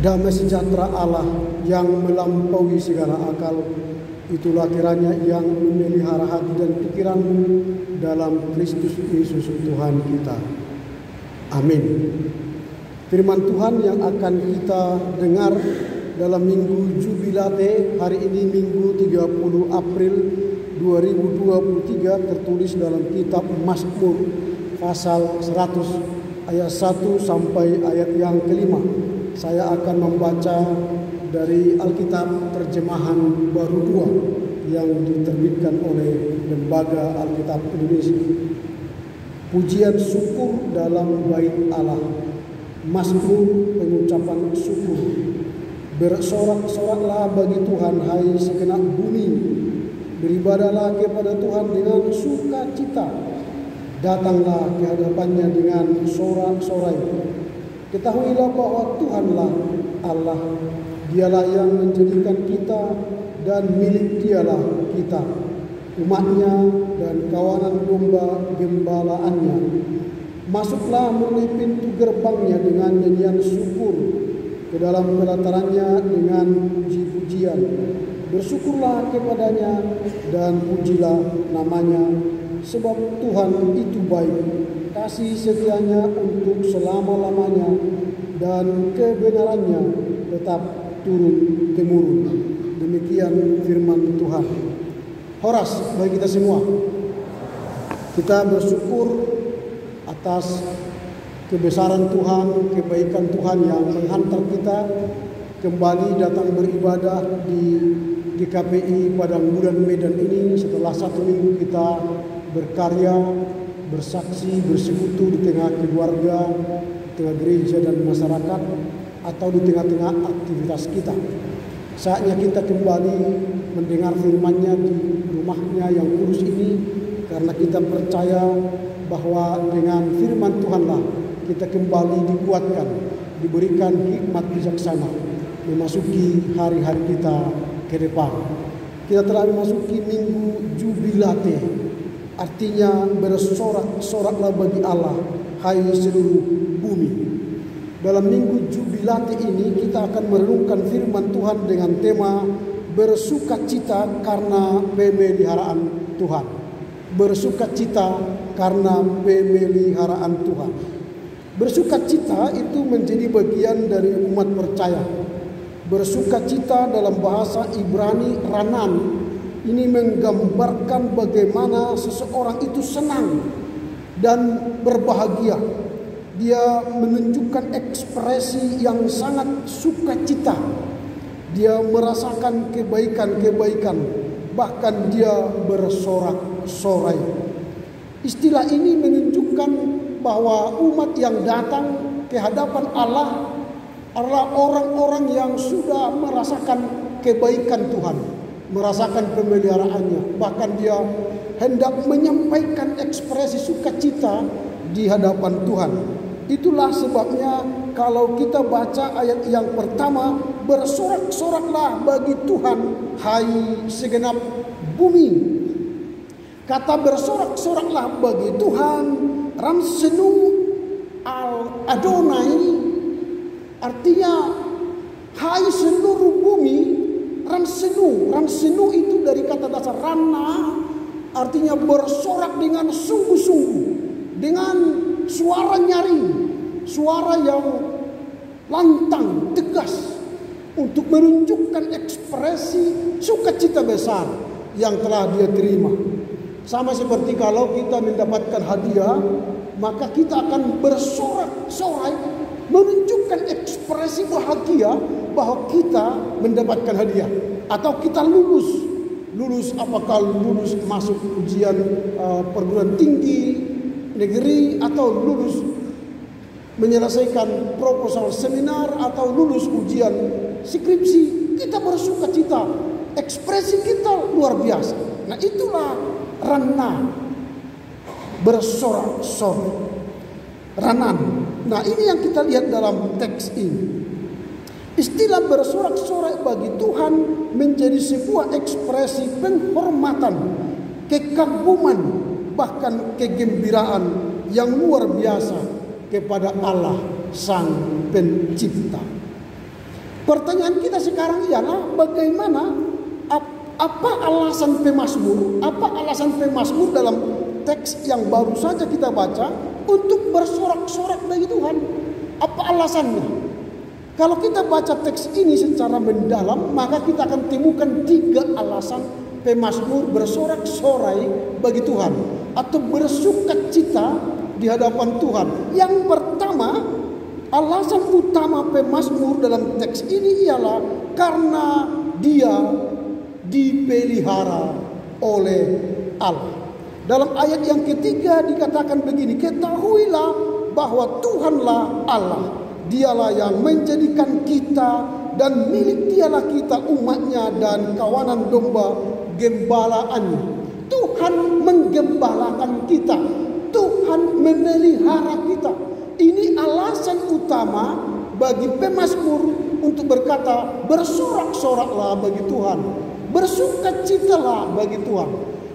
Damai sejahtera Allah yang melampaui segala akal, itulah kiranya yang memelihara hati dan pikiran dalam Kristus Yesus Tuhan kita. Amin. Firman Tuhan yang akan kita dengar dalam Minggu Jubilate hari ini, Minggu 30 April 2023, tertulis dalam kitab Mazmur pasal 100 ayat 1 sampai ayat yang kelima. Saya akan membaca dari Alkitab Terjemahan Baru 2 yang diterbitkan oleh Lembaga Alkitab Indonesia. Pujian syukur dalam bait Allah. Mazmur pengucapan syukur. Bersorak-soraklah bagi Tuhan, hai segenap bumi. Beribadahlah kepada Tuhan dengan sukacita. Datanglah ke hadapannya dengan sorak-sorai. Ketahuilah bahwa Tuhanlah Allah. Dialah yang menjadikan kita dan milik dialah kita, umatnya dan kawanan domba gembalaannya. Masuklah melalui pintu gerbangnya dengan nyanyian syukur, ke dalam pelatarannya dengan puji-pujian. Bersyukurlah kepadanya dan pujilah namanya, sebab Tuhan itu baik, kasih setianya untuk selama-lamanya, dan kebenarannya tetap turun-temurun. Demikian firman Tuhan. Horas bagi kita semua. Kita bersyukur atas kebesaran Tuhan, kebaikan Tuhan yang menghantar kita kembali datang beribadah di GKPI Padang Bulan Medan ini setelah 1 minggu kita berkarya, bersaksi, bersekutu di tengah keluarga, di tengah gereja dan masyarakat, atau di tengah-tengah aktivitas kita. Saatnya kita kembali mendengar firman-Nya di rumahnya yang kudus ini, karena kita percaya bahwa dengan firman Tuhanlah kita kembali dikuatkan, diberikan hikmat bijaksana memasuki hari-hari kita ke depan. Kita telah memasuki Minggu Jubilate, artinya bersorak-soraklah bagi Allah, hai seluruh bumi. Dalam Minggu Jubilate ini kita akan merenungkan firman Tuhan dengan tema bersukacita karena pemeliharaan Tuhan. Bersukacita karena pemeliharaan Tuhan. Bersukacita itu menjadi bagian dari umat percaya. Bersukacita dalam bahasa Ibrani ranan ini menggambarkan bagaimana seseorang itu senang dan berbahagia. Dia menunjukkan ekspresi yang sangat sukacita. Dia merasakan kebaikan-kebaikan, bahkan dia bersorak-sorai. Istilah ini menunjukkan bahwa umat yang datang ke hadapan Allah adalah orang-orang yang sudah merasakan kebaikan Tuhan, merasakan pemeliharaannya. Bahkan dia hendak menyampaikan ekspresi sukacita di hadapan Tuhan. Itulah sebabnya kalau kita baca ayat yang pertama, bersorak-soraklah bagi Tuhan, hai segenap bumi. Kata bersorak-soraklah bagi Tuhan, Ramsenu al-Adonai, artinya hai seluruh bumi. Ramsenu itu dari kata dasar rana, artinya bersorak dengan sungguh-sungguh, dengan suara nyaring, suara yang lantang, tegas, untuk menunjukkan ekspresi sukacita besar yang telah dia terima. Sama seperti kalau kita mendapatkan hadiah, maka kita akan bersorak-sorai, menunjukkan ekspresi bahagia bahwa kita mendapatkan hadiah. Atau kita lulus apakah lulus masuk ujian perguruan tinggi, negeri, atau lulus menyelesaikan proposal seminar, atau lulus ujian skripsi, kita bersukacita. Ekspresi kita luar biasa. Nah, itulah rana, bersorak-sorai, ranan. Nah, ini yang kita lihat dalam teks ini. Istilah bersorak-sorai bagi Tuhan menjadi sebuah ekspresi penghormatan, kekaguman, bahkan kegembiraan yang luar biasa kepada Allah Sang Pencipta. Pertanyaan kita sekarang ialah bagaimana, apa alasan pemazmur? Apa alasan pemazmur dalam teks yang baru saja kita baca untuk bersorak-sorak bagi Tuhan? Apa alasannya? Kalau kita baca teks ini secara mendalam, maka kita akan temukan 3 alasan pemazmur bersorak-sorai bagi Tuhan atau bersukacita di hadapan Tuhan. Yang pertama, alasan utama pemazmur dalam teks ini ialah karena dia dipelihara oleh Allah. Dalam ayat yang ketiga dikatakan begini, ketahuilah bahwa Tuhanlah Allah. Dialah yang menjadikan kita dan milik dialah kita umatnya dan kawanan domba gembalaannya. Tuhan menggembalakan kita. Tuhan memelihara kita. Ini alasan utama bagi pemazmur untuk berkata, bersorak-soraklah bagi Tuhan, bersukacitalah bagi Tuhan.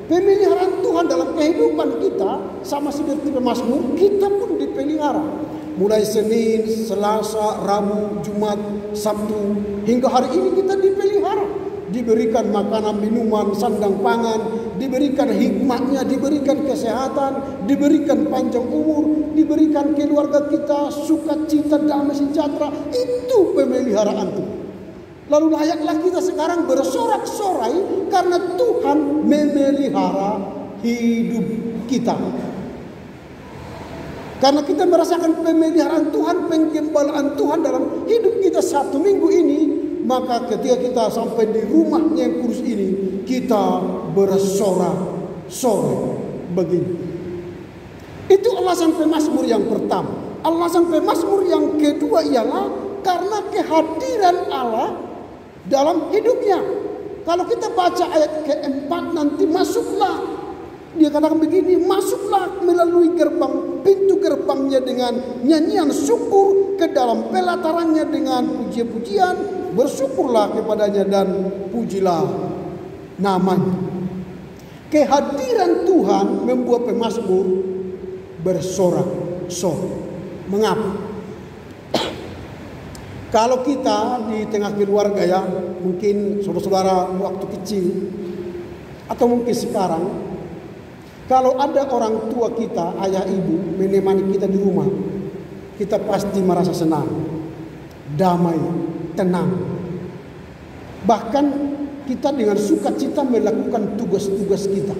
Pemeliharaan Tuhan dalam kehidupan kita sama seperti pemazmur, kita pun dipelihara. Mulai Senin, Selasa, Rabu, Jumat, Sabtu, hingga hari ini kita dipelihara. Diberikan makanan, minuman, sandang pangan, diberikan hikmatnya, diberikan kesehatan, diberikan panjang umur, diberikan keluarga kita sukacita, damai sejahtera. Itu pemeliharaan Tuhan. Lalu layaklah kita sekarang bersorak-sorai karena Tuhan memelihara hidup kita. Karena kita merasakan pemeliharaan Tuhan, penggembalaan Tuhan dalam hidup kita 1 minggu ini, maka ketika kita sampai di rumahnya yang kudus ini, kita bersorak-sorai begini. Itu alasan pemazmur yang pertama. Alasan pemazmur yang kedua ialah karena kehadiran Allah dalam hidupnya. Kalau kita baca ayat keempat nanti, masuklah. Dia katakan begini, masuklah melalui gerbang, pintu gerbangnya dengan nyanyian syukur, ke dalam pelatarannya dengan puji-pujian, bersyukurlah kepadanya dan pujilah namanya. Kehadiran Tuhan membuat pemazmur bersorak-sorai. Mengapa? Kalau kita di tengah keluarga ya, mungkin saudara-saudara waktu kecil, atau mungkin sekarang, kalau ada orang tua kita, ayah ibu menemani kita di rumah, kita pasti merasa senang, damai, tenang. Bahkan kita dengan sukacita melakukan tugas-tugas kita.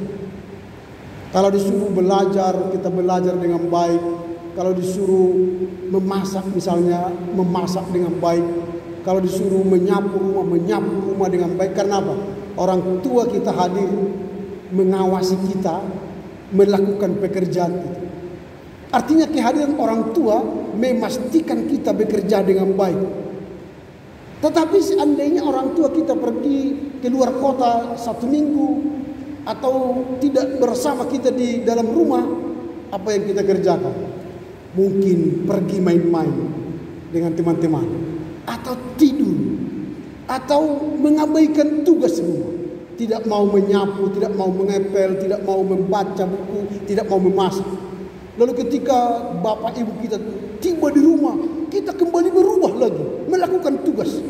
Kalau disuruh belajar, kita belajar dengan baik. Kalau disuruh memasak misalnya, memasak dengan baik. Kalau disuruh menyapu rumah dengan baik. Karena apa? Orang tua kita hadir mengawasi kita melakukan pekerjaan itu. Artinya kehadiran orang tua memastikan kita bekerja dengan baik. Tetapi seandainya orang tua kita pergi keluar kota 1 minggu atau tidak bersama kita di dalam rumah, apa yang kita kerjakan? Mungkin pergi main-main dengan teman-teman, atau tidur, atau mengabaikan tugas rumah. Tidak mau menyapu, tidak mau mengepel, tidak mau membaca buku, tidak mau memasak. Lalu ketika bapak ibu kita tiba di rumah, kita kembali berubah lagi, melakukan tugas.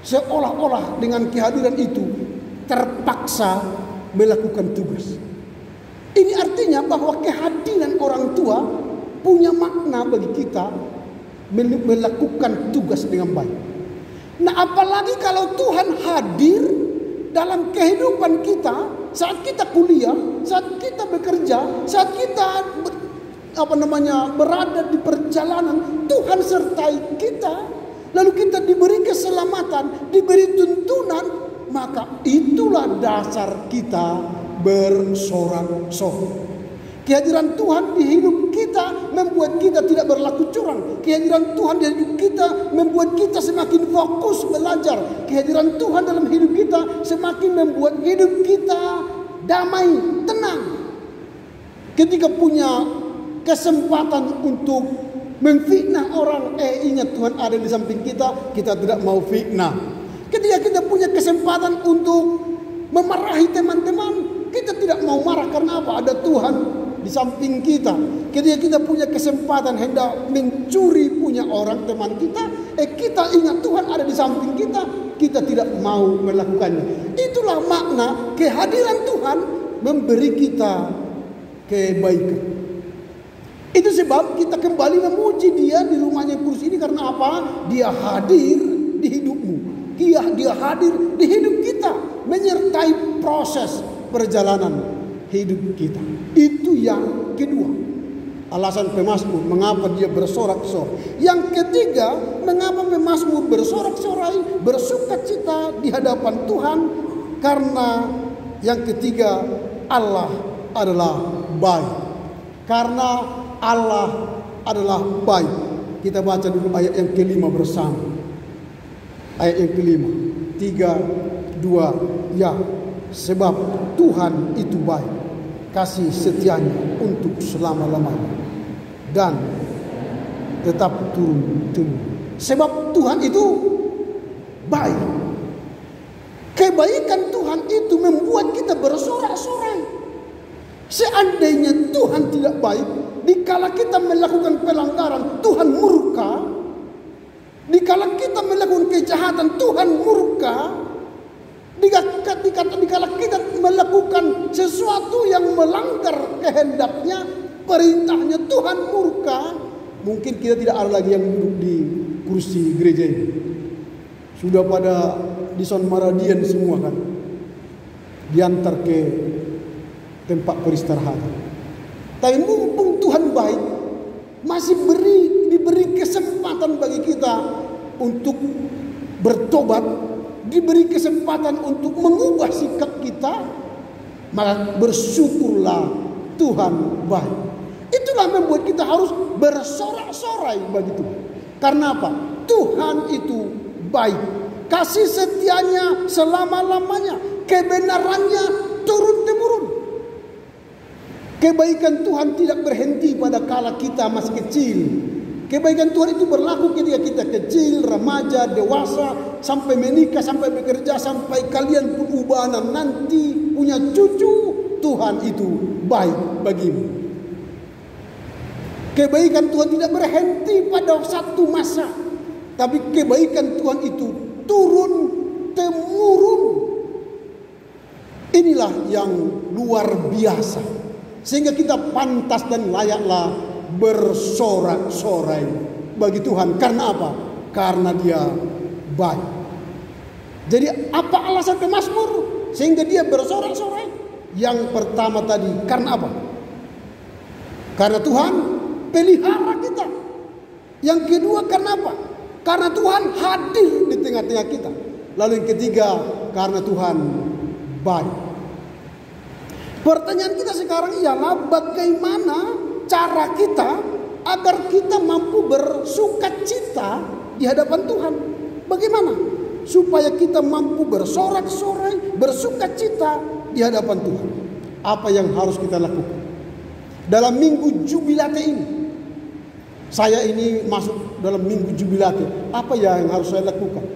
Seolah-olah dengan kehadiran itu terpaksa melakukan tugas. Ini artinya bahwa kehadiran orang tua punya makna bagi kita melakukan tugas dengan baik. Nah, apalagi kalau Tuhan hadir dalam kehidupan kita, saat kita kuliah, saat kita bekerja, saat kita berada di perjalanan, Tuhan sertai kita, lalu kita diberi keselamatan, diberi tuntunan, maka itulah dasar kita bersorak-sorai. Kehadiran Tuhan di hidup kita membuat kita tidak berlaku curang. Kehadiran Tuhan di hidup kita membuat kita semakin fokus belajar. Kehadiran Tuhan dalam hidup kita semakin membuat hidup kita damai, tenang. Ketika punya kesempatan untuk memfitnah orang, ingat Tuhan ada di samping kita, kita tidak mau fitnah. Ketika kita punya kesempatan untuk memarahi teman-teman, kita tidak mau marah. Karena apa? Ada Tuhan di samping kita. Ketika kita punya kesempatan hendak mencuri punya orang teman kita, kita ingat Tuhan ada di samping kita, kita tidak mau melakukannya. Itulah makna kehadiran Tuhan memberi kita kebaikan. Itu sebab kita kembali memuji Dia di rumahnya kursi ini karena apa? Dia hadir di hidupmu. Dia hadir di hidup kita, menyertai proses perjalanan hidup kita. Itu yang kedua. Alasan pemazmur mengapa dia bersorak-sorai. Yang ketiga, mengapa pemazmur bersorak-sorai, bersukacita di hadapan Tuhan? Karena yang ketiga, Allah adalah baik. Karena Allah adalah baik. Kita baca dulu ayat yang kelima bersama. Ayat yang kelima. 3, 2, ya. Sebab Tuhan itu baik. Kasih setianya untuk selama-lamanya. Dan tetap turun-temurun. Sebab Tuhan itu baik. Kebaikan Tuhan itu membuat kita bersorak-sorai. Seandainya Tuhan tidak baik, dikala kita melakukan pelanggaran, Tuhan murka. Dikala kita melakukan kejahatan, Tuhan murka. Dikala kita melakukan sesuatu yang melanggar kehendaknya, perintahnya, Tuhan murka. Mungkin kita tidak ada lagi yang duduk di kursi gereja ini. Sudah pada di Son Maradian semua kan, diantar ke tempat peristirahatan. Tapi mumpung Tuhan baik, masih diberi kesempatan bagi kita untuk bertobat, diberi kesempatan untuk mengubah sikap kita, maka bersyukurlah Tuhan baik. Itulah membuat kita harus bersorak-sorai bagi Tuhan. Karena apa? Tuhan itu baik. Kasih setianya selama-lamanya. Kebenarannya turun-temurun. Kebaikan Tuhan tidak berhenti pada kala kita masih kecil. Kebaikan Tuhan itu berlaku ketika kita kecil, remaja, dewasa, sampai menikah, sampai bekerja, sampai kalian pun ubanan nanti punya cucu. Tuhan itu baik bagimu. Kebaikan Tuhan tidak berhenti pada satu masa, tapi kebaikan Tuhan itu turun temurun. Inilah yang luar biasa, sehingga kita pantas dan layaklah bersorak-sorai bagi Tuhan. Karena apa? Karena Dia baik. Jadi apa alasan pemazmur sehingga dia bersorak-sorai? Yang pertama tadi, karena apa? Karena Tuhan pelihara kita. Yang kedua, karena apa? Karena Tuhan hadir di tengah-tengah kita. Lalu yang ketiga, karena Tuhan baik. Pertanyaan kita sekarang ialah bagaimana cara kita agar kita mampu bersukacita di hadapan Tuhan. Bagaimana supaya kita mampu bersorak-sorai, bersukacita di hadapan Tuhan? Apa yang harus kita lakukan dalam minggu jubilate ini? Saya ini masuk dalam minggu jubilate. Apa yang harus saya lakukan?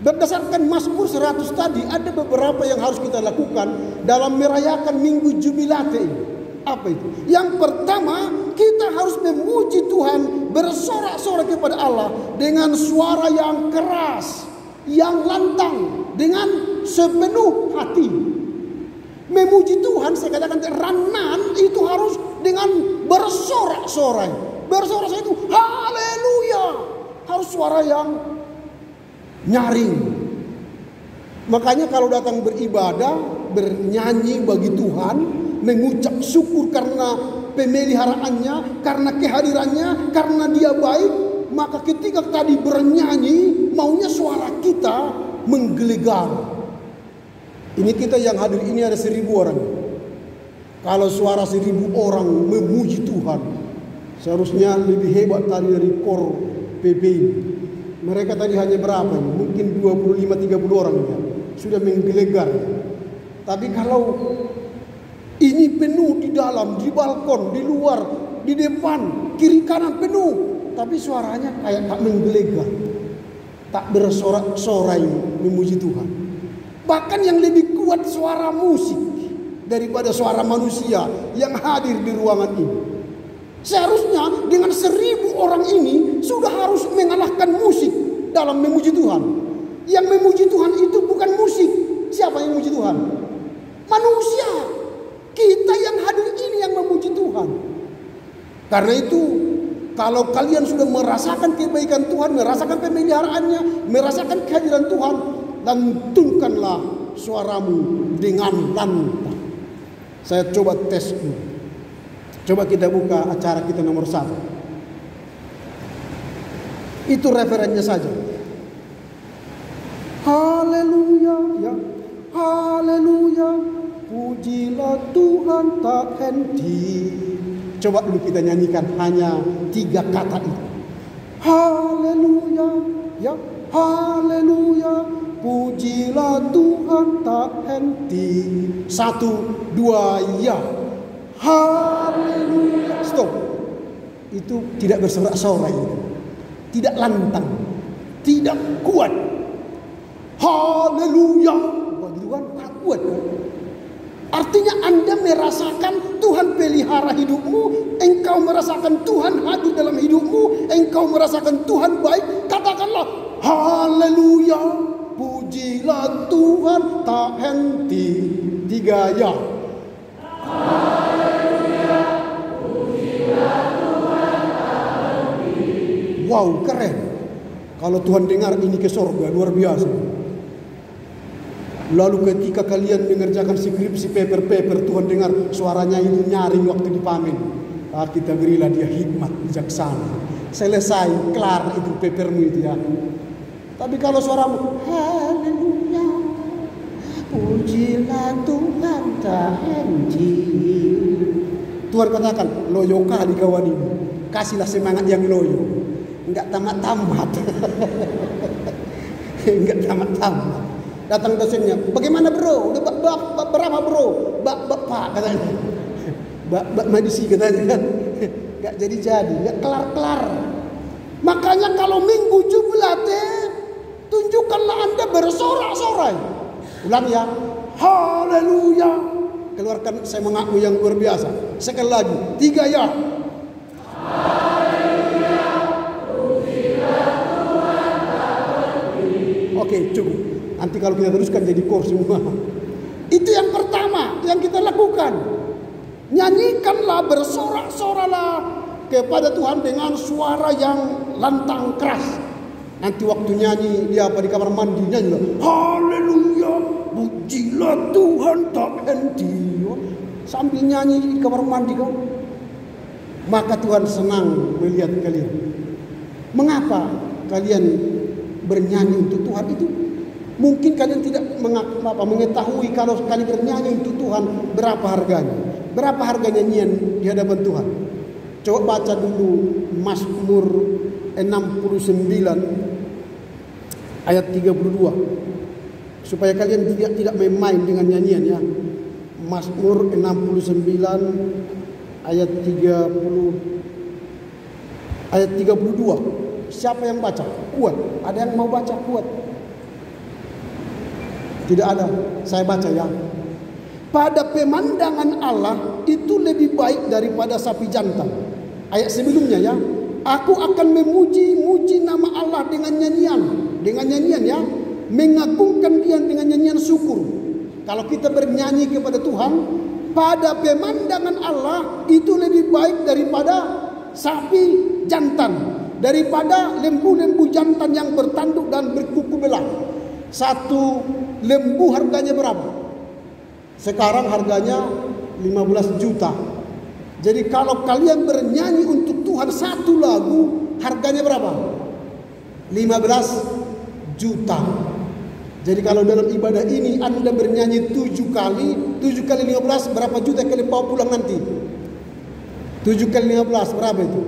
Berdasarkan Mazmur 100 tadi, ada beberapa yang harus kita lakukan dalam merayakan minggu jubilate ini. Apa itu? Yang pertama, kita harus memuji Tuhan, bersorak-sorai kepada Allah dengan suara yang keras, yang lantang, dengan sepenuh hati. Memuji Tuhan, saya katakan ranan itu harus dengan bersorak-sorai. Bersorak-sorai itu haleluya, harus suara yang nyaring. Makanya kalau datang beribadah, bernyanyi bagi Tuhan, mengucap syukur karena pemeliharaannya, karena kehadirannya, karena Dia baik, maka ketika tadi bernyanyi, maunya suara kita menggelegar. Ini kita yang hadir ini ada 1000 orang. Kalau suara 1000 orang memuji Tuhan, seharusnya lebih hebat tadi dari kor PP ini. Mereka tadi hanya berapa? Mungkin 25-30 orang ya, sudah menggelegar. Tapi kalau ini penuh di dalam, di balkon, di luar, di depan, kiri kanan penuh, tapi suaranya kayak tak menggelegar, tak bersorak-sorai memuji Tuhan. Bahkan yang lebih kuat suara musik daripada suara manusia yang hadir di ruangan ini. Seharusnya dengan 1000 orang ini sudah harus mengalahkan musik dalam memuji Tuhan. Yang memuji Tuhan itu bukan musik. Siapa yang memuji Tuhan? Manusia. Kita yang hadir ini yang memuji Tuhan. Karena itu, kalau kalian sudah merasakan kebaikan Tuhan, merasakan pemeliharaannya, merasakan kehadiran Tuhan, lantunkanlah suaramu dengan lantang. Saya coba tes dulu. Coba kita buka acara kita nomor 1. Itu referennya saja. Haleluya, ya. Haleluya. Pujilah Tuhan tak henti. Coba dulu kita nyanyikan hanya 3 kata itu. Haleluya, ya. Haleluya. Pujilah Tuhan tak henti. 1, 2, ya. Haleluya. Stop. Itu tidak bersorak-sorai itu. Tidak lantang. Tidak kuat. Haleluya. Begitu kan? Tak kuat kan? Artinya Anda merasakan Tuhan pelihara hidupmu. Engkau merasakan Tuhan hadir dalam hidupmu. Engkau merasakan Tuhan baik. Katakanlah haleluya. Pujilah Tuhan tak henti. 3 ya. Wow, keren. Kalau Tuhan dengar ini ke sorga, luar biasa. Lalu ketika kalian mengerjakan skripsi paper, Tuhan dengar suaranya itu nyaring waktu dipamen. Kita berilah dia hikmat, bijaksana. Selesai, kelar itu papermu itu ya. Tapi kalau suaramu, haleluya, pujilah Tuhan tak henti. Tuhan katakan, loyo kali kawan ini. Kasihlah semangat yang loyo. Enggak tamat-tamat. Enggak tamat-tamat. Datang dosennya, bagaimana bro? Udah berapa bro? Pak katanya. Bak medisi katanya kan. Enggak jadi-jadi, enggak kelar-kelar. Makanya kalau minggu jubilate, tunjukkanlah Anda bersorak-sorai. Ulang ya. Haleluya. Keluarkan semangatmu yang luar biasa. Sekali lagi, 3 ya. Oke, cukup. Nanti kalau kita teruskan jadi kor semua. Itu yang pertama yang kita lakukan. Nyanyikanlah, bersorak-soralah kepada Tuhan dengan suara yang lantang keras. Nanti waktu nyanyi dia di kamar mandi nyanyi, haleluya, pujilah Tuhan tak henti. Sambil nyanyi di kamar mandi kau. Maka Tuhan senang melihat kalian. Mengapa kalian bernyanyi untuk Tuhan itu? Mungkin kalian tidak mengetahui kalau kalian bernyanyi untuk Tuhan berapa harganya. Berapa harga nyanyian di hadapan Tuhan? Coba baca dulu Mazmur 69 ayat 32. Supaya kalian tidak main-main dengan nyanyian ya. Mazmur 69 ayat 32. Siapa yang baca? Kuat. Ada yang mau baca? Kuat. Tidak ada. Saya baca ya. Pada pemandangan Allah itu lebih baik daripada sapi jantan. Ayat sebelumnya ya. Aku akan memuji-muji nama Allah dengan nyanyian. Dengan nyanyian ya. Mengagungkan Dia dengan nyanyian syukur. Kalau kita bernyanyi kepada Tuhan, pada pemandangan Allah itu lebih baik daripada sapi jantan. Daripada lembu-lembu jantan yang bertanduk dan berkuku belah. Satu lembu harganya berapa? Sekarang harganya 15 juta. Jadi kalau kalian bernyanyi untuk Tuhan satu lagu, harganya berapa? 15 juta. Jadi kalau dalam ibadah ini Anda bernyanyi 7 kali 15 berapa juta kalian bawa pulang nanti? 7 kali 15 berapa itu?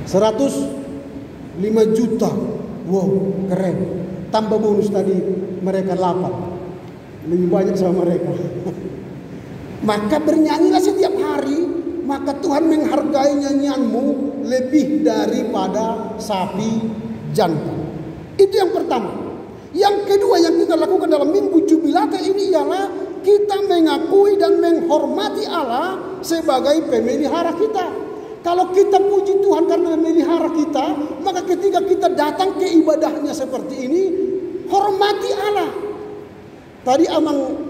105 juta. Wow, keren. Tambah bonus tadi mereka 8. Lebih banyak sama mereka. Maka bernyanyilah setiap hari, maka Tuhan menghargai nyanyianmu lebih daripada sapi jantan. Itu yang pertama. Yang kedua yang kita lakukan dalam minggu jubilate ini ialah kita mengakui dan menghormati Allah sebagai pemelihara kita. Kalau kita puji Tuhan karena memelihara kita, maka ketika kita datang ke ibadahnya seperti ini, hormati Allah. Tadi Amang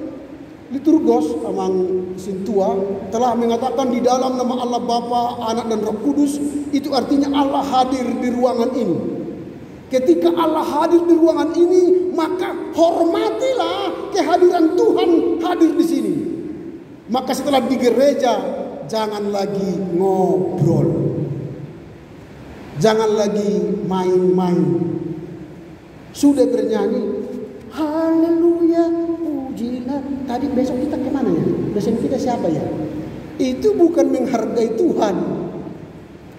Liturgos, Amang Sintua telah mengatakan di dalam nama Allah Bapa, Anak dan Roh Kudus, itu artinya Allah hadir di ruangan ini. Ketika Allah hadir di ruangan ini, maka hormatilah kehadiran Tuhan hadir di sini. Maka setelah di gereja, jangan lagi ngobrol, jangan lagi main-main. Sudah bernyanyi, haleluya, pujilah. Tadi besok kita kemana ya? Dosen kita siapa ya? Itu bukan menghargai Tuhan.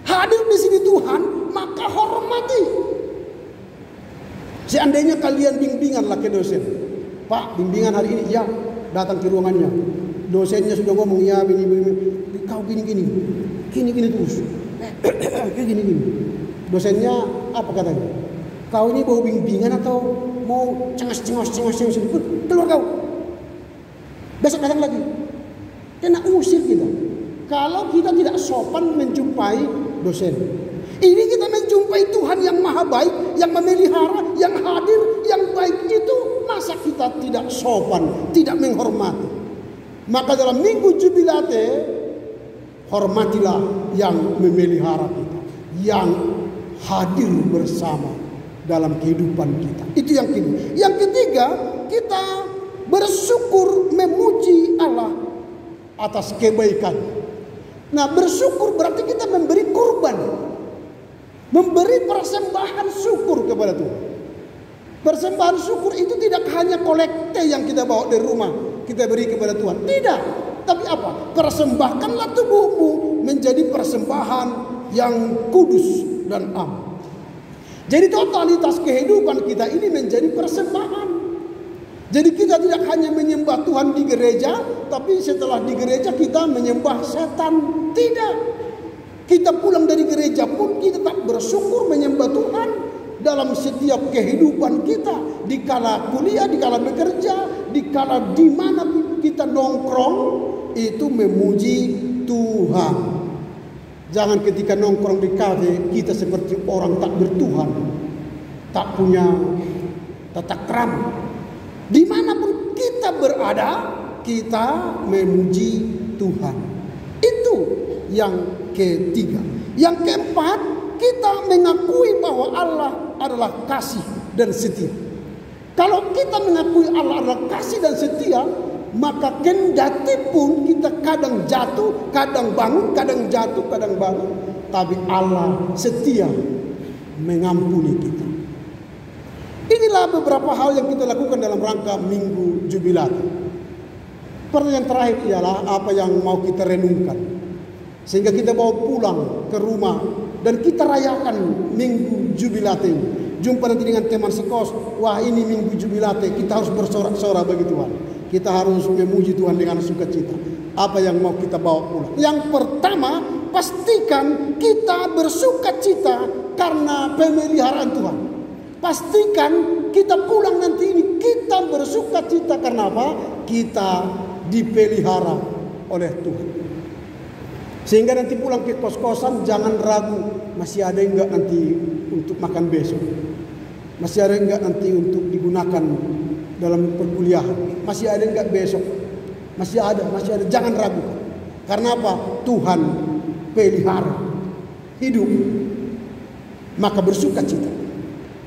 Hadir di sini Tuhan, maka hormati. Seandainya kalian bimbinganlah ke dosen, Pak, bimbingan hari ini, ya, datang ke ruangannya. Dosennya sudah ngomong, ya, begini, kau gini terus, gini. Dosennya apa katanya? Kau ini mau bimbingan atau mau cengas, keluar kau. Besok datang lagi. Kena usir kita. Kalau kita tidak sopan menjumpai dosen. Ini kita menjumpai Tuhan yang maha baik, yang memelihara, yang hadir, yang baik itu. Masa kita tidak sopan, tidak menghormati? Maka dalam minggu jubilate, hormatilah yang memelihara kita, yang hadir bersama dalam kehidupan kita. Itu yang kedua. Yang ketiga, kita bersyukur memuji Allah atas kebaikan. Nah, bersyukur berarti kita memberi kurban, memberi persembahan syukur kepada Tuhan. Persembahan syukur itu tidak hanya kolekte yang kita bawa dari rumah, kita beri kepada Tuhan. Tidak. Tapi apa? Persembahkanlah tubuhmu menjadi persembahan yang kudus dan am. Jadi totalitas kehidupan kita ini menjadi persembahan. Jadi kita tidak hanya menyembah Tuhan di gereja, tapi setelah di gereja kita menyembah setan. Tidak. Kita pulang dari gereja pun kita tetap bersyukur menyembah Tuhan dalam setiap kehidupan kita. Dikala kuliah, dikala bekerja, dikala di mana kita nongkrong, itu memuji Tuhan. Jangan ketika nongkrong di kafe kita seperti orang tak bertuhan, tak punya tata krama. Dimanapun kita berada, kita memuji Tuhan. Itu yang ketiga. Yang keempat, kita mengakui bahwa Allah adalah kasih dan setia. Kalau kita mengakui Allah adalah kasih dan setia, maka kendati pun kita kadang jatuh, kadang bangun, kadang jatuh, kadang bangun, tapi Allah setia mengampuni kita. Inilah beberapa hal yang kita lakukan dalam rangka Minggu Jubilat. Pertanyaan terakhir ialah apa yang mau kita renungkan, sehingga kita bawa pulang ke rumah dan kita rayakan Minggu Jubilat ini. Jumpa nanti dengan teman sekos, wah ini Minggu Jubilat, kita harus bersorak-sorak bagi Tuhan. Kita harus memuji Tuhan dengan sukacita. Apa yang mau kita bawa pulang? Yang pertama, pastikan kita bersukacita karena pemeliharaan Tuhan. Pastikan kita pulang nanti ini kita bersukacita karena apa? Kita dipelihara oleh Tuhan. Sehingga nanti pulang ke kos-kosan jangan ragu, masih ada enggak nanti untuk makan besok? Masih ada enggak nanti untuk digunakan dalam perkuliahan? Masih ada enggak besok? Masih ada. Jangan ragu. Karena apa? Tuhan pelihara hidup. Maka bersukacita.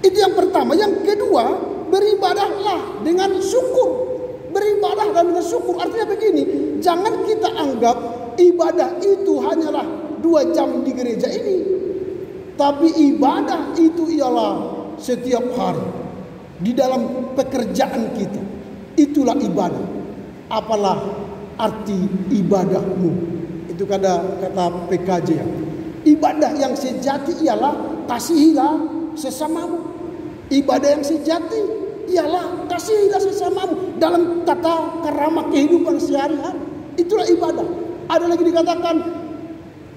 Itu yang pertama. Yang kedua, beribadahlah dengan syukur. Beribadah dengan syukur. Artinya begini, jangan kita anggap ibadah itu hanyalah 2 jam di gereja ini. Tapi ibadah itu ialah setiap hari. Di dalam pekerjaan kita. Itulah ibadah. Apalah arti ibadahmu. Itu kata PKJ ya. Ibadah yang sejati ialah kasihilah sesamamu. Ibadah yang sejati ialah kasihilah sesamamu. Dalam tata kerama kehidupan sehari-hari. Itulah ibadah. Ada lagi dikatakan,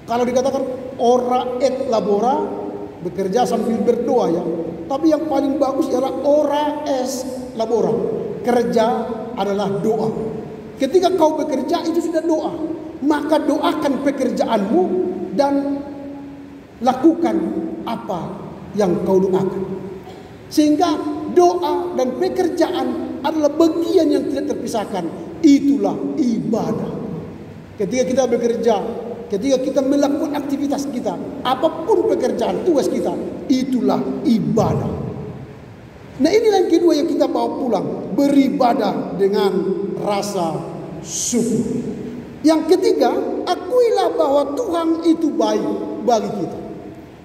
kalau dikatakan ora et labora, bekerja sambil berdoa ya. Tapi yang paling bagus ialah ora es labora. Kerja adalah doa. Ketika kau bekerja itu sudah doa. Maka doakan pekerjaanmu dan lakukan apa yang kau doakan. Sehingga doa dan pekerjaan adalah bagian yang tidak terpisahkan. Itulah ibadah. Ketika kita bekerja, ketika kita melakukan aktivitas kita, apapun pekerjaan, tugas kita, itulah ibadah. Nah, inilah yang kedua yang kita bawa pulang, beribadah dengan rasa syukur. Yang ketiga, akuilah bahwa Tuhan itu baik bagi kita.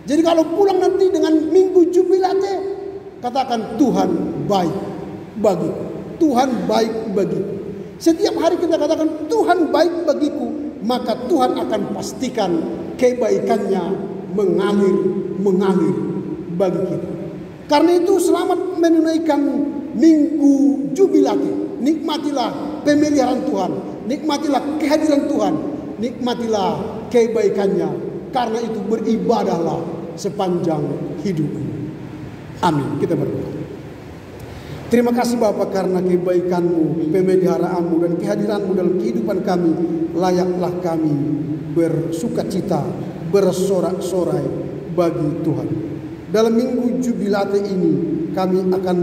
Jadi kalau pulang nanti dengan minggu jubilate, katakan Tuhan baik bagiku. Tuhan baik bagiku. Setiap hari kita katakan Tuhan baik bagiku, maka Tuhan akan pastikan kebaikannya mengalir bagi kita. Karena itu selamat menunaikan minggu jubilate. Nikmatilah pemeliharaan Tuhan, nikmatilah kehadiran Tuhan, nikmatilah kebaikannya. Karena itu beribadahlah sepanjang hidup. Amin. Kita berdoa. Terima kasih Bapa karena kebaikan-Mu, pemeliharaanmu dan kehadiran-Mu dalam kehidupan kami. Layaklah kami bersukacita, bersorak-sorai bagi Tuhan. Dalam minggu jubilate ini kami akan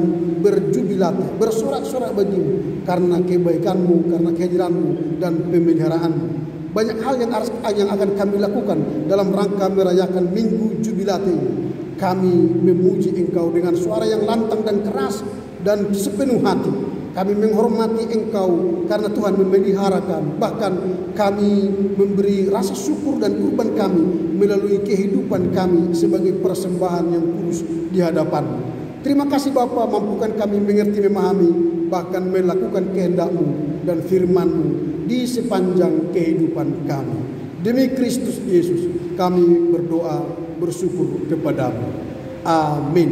berjubilate, bersorak-sorak bagi-Mu karena kebaikan-Mu, karena kehadiran-Mu dan pemeliharaanmu. Banyak hal yang akan kami lakukan dalam rangka merayakan minggu jubilate ini. Kami memuji Engkau dengan suara yang lantang dan keras dan sepenuh hati. Kami menghormati Engkau karena Tuhan memeliharakan. Bahkan kami memberi rasa syukur dan kurban kami melalui kehidupan kami sebagai persembahan yang kudus di hadapan-Mu. Terima kasih Bapa, mampukan kami mengerti, memahami, bahkan melakukan kehendak-Mu dan firman-Mu di sepanjang kehidupan kami. Demi Kristus Yesus kami berdoa bersyukur kepadamu. Amin.